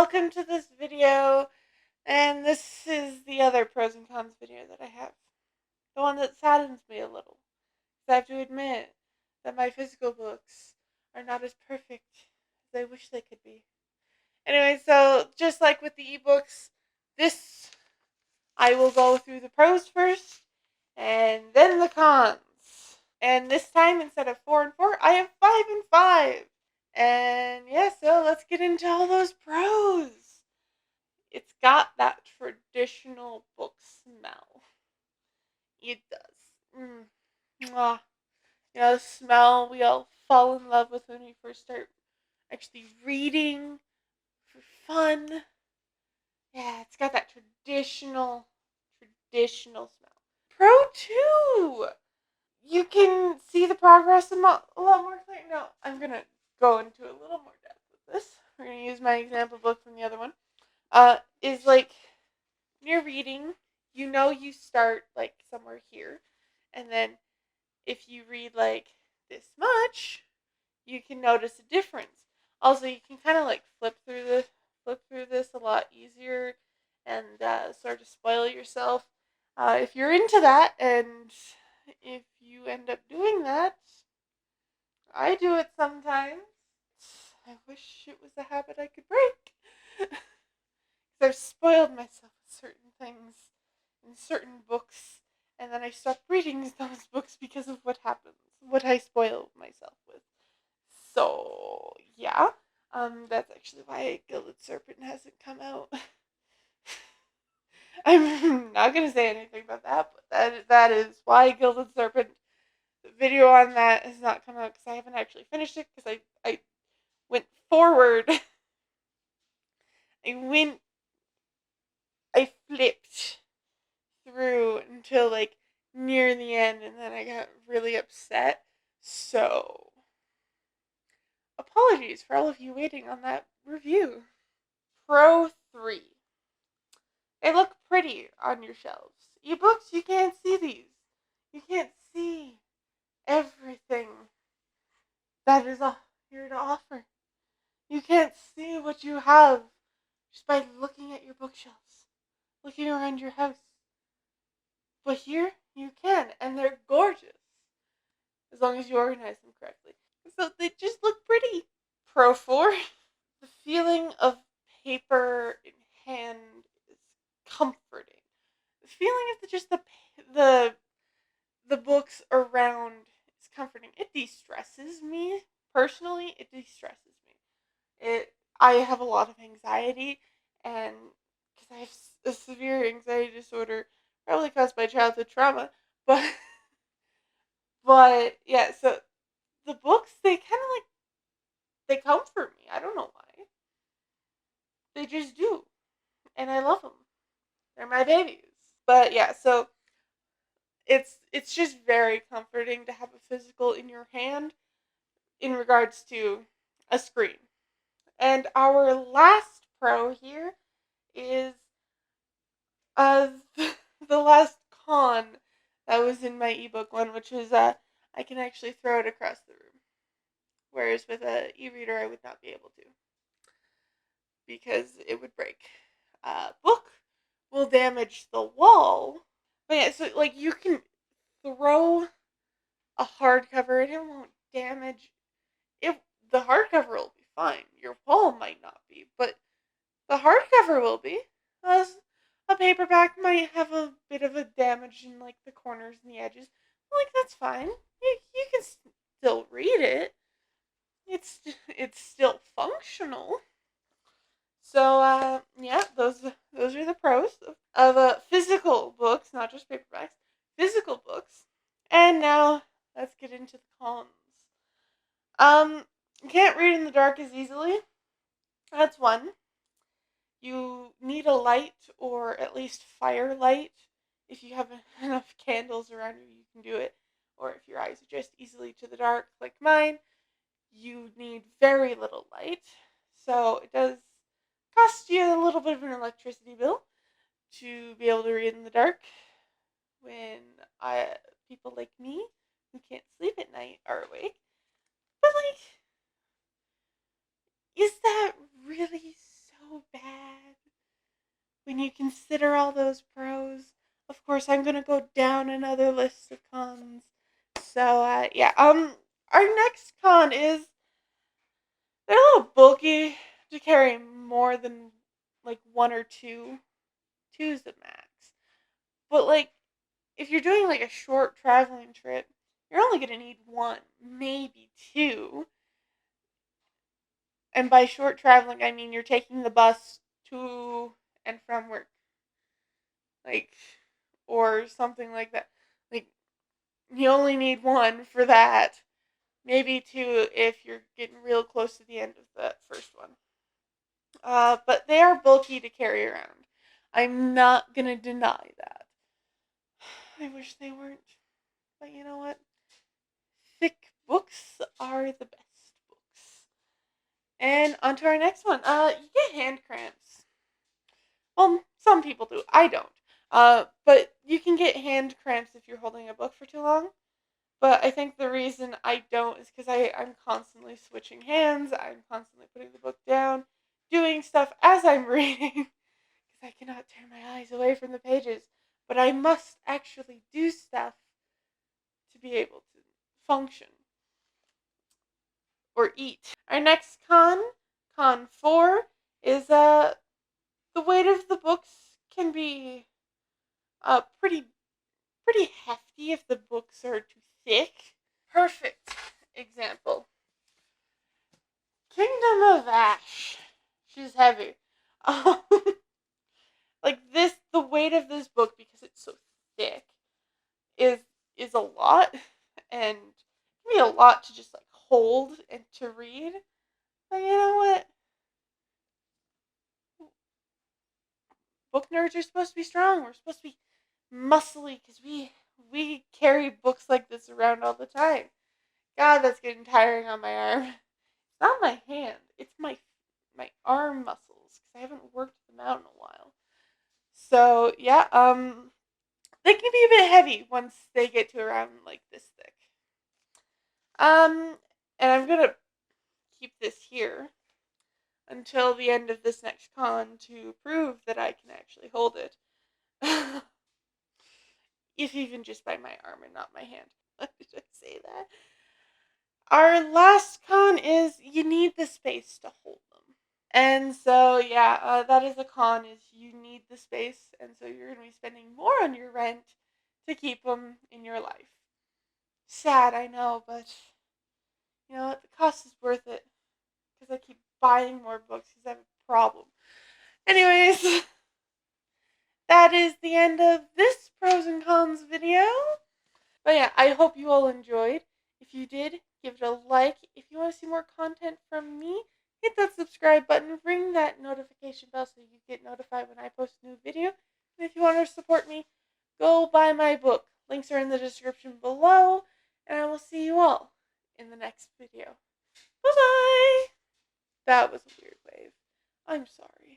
welcome to this video, and this is the other pros and cons video that I have. The one that saddens me a little. I have to admit that my physical books are not as perfect as I wish they could be. Anyway, so just like with the ebooks, this I will go through the pros first, and then the cons. And this time, instead of 4 and 4, I have 5 and 5. And yeah, so let's get into all those pros. It's got that traditional book smell. It does. Mwah. The smell we all fall in love with when we first start actually reading for fun. Yeah, it's got that traditional smell. Pro 2! You can see the progress a lot more clearly. No, I'm going to go into a little more depth with this. We're going to use my example book from the other one. Is like, when you're reading, you start like somewhere here, and then if you read like this much, you can notice a difference. Also, you can kind of like flip through this a lot easier, and sort of spoil yourself if you're into that. And if you end up doing that, I do it sometimes. I wish it was a habit I could break. I've spoiled myself with certain things in certain books, and then I stop reading those books because of what happens, what I spoil myself with. So, yeah. That's actually why Gilded Serpent hasn't come out. I'm not going to say anything about that, but that is why Gilded Serpent, the video on that has not come out, because I haven't actually finished it, because I went forward. I flipped through until like near the end, and then I got really upset. So, apologies for all of you waiting on that review. Pro 3. They look pretty on your shelves. Ebooks, you can't see these. You can't see everything that is here to offer. You can't see what you have just by looking at your bookshelves, looking around your house. But here, you can, and they're gorgeous, as long as you organize them correctly. So they just look pretty. Pro 4. The feeling of paper in hand is comforting. The feeling of the books around is comforting. It de-stresses me. Personally, it de-stresses me. I have a lot of anxiety, and because I have a severe anxiety disorder, probably caused by childhood trauma, but yeah, so the books, they kind of like, they comfort me. I don't know why. They just do. And I love them. They're my babies. But yeah, so it's just very comforting to have a physical in your hand in regards to a screen. And our last pro here is uh the last con that was in my ebook one, which is I can actually throw it across the room. Whereas with an e-reader, I would not be able to, because it would break. Book will damage the wall. But yeah, so like you can throw a hardcover and it won't damage it. The hardcover will be fine. Your wall might not be, but the hardcover will be. As a paperback might have a bit of a damage in like the corners and the edges. Like, that's fine. You can still read it. It's still functional. So yeah, those are the pros of physical books, not just paperbacks. Physical books. And now let's get into the cons. You can't read in the dark as easily. That's one. You need a light, or at least firelight. If you have enough candles around you, you can do it. Or if your eyes adjust easily to the dark, like mine, you need very little light. So it does cost you a little bit of an electricity bill to be able to read in the dark when people like me who can't sleep at night are awake. But like, is that really so bad? when you consider all those pros, of course, I'm going to go down another list of cons. So, yeah. Our next con is they're a little bulky to carry more than like one or two. Two's the max. But like, if you're doing like a short traveling trip, you're only going to need one, maybe two. And by short traveling, I mean you're taking the bus to and from work. Like, or something like that. Like, you only need one for that. Maybe two if you're getting real close to the end of the first one. But they are bulky to carry around. I'm not going to deny that. I wish they weren't. But you know what? Thick books are the best books. And on to our next one. You get hand cramps. Well, some people do. I don't. But you can get hand cramps if you're holding a book for too long. But I think the reason I don't is because I'm constantly switching hands. I'm constantly putting the book down, doing stuff as I'm reading. Because I cannot tear my eyes away from the pages. But I must actually do stuff to be able to function or eat. Our next con 4, is the weight of the books can be pretty hefty if the books are too thick. Perfect example. Kingdom of Ash. She's heavy. Um, like this, the weight of this book, because it's so thick, is a lot, and it can be a lot to just like hold and to read. But you know what? Book nerds are supposed to be strong. We're supposed to be muscly because we carry books like this around all the time. God, that's getting tiring on my arm. It's not my hand. It's my arm muscles because I haven't worked them out in a while. So yeah, they can be a bit heavy once they get to around like this thick. And I'm gonna keep this here until the end of this next con to prove that I can actually hold it. If even just by my arm and not my hand. Why did I say that? Our last con is you need the space to hold them. And so, yeah, that is a con, is you need the space, and so you're going to be spending more on your rent to keep them in your life. Sad, I know, but you know what? The cost is worth it because I keep buying more books because I have a problem. Anyways, that is the end of this pros and cons video. But yeah, I hope you all enjoyed. If you did, give it a like. If you want to see more content from me, hit that subscribe button, ring that notification bell so you get notified when I post a new video. And if you want to support me, go buy my book. Links are in the description below. And I will see you all in the next video. Bye-bye! That was a weird wave. I'm sorry.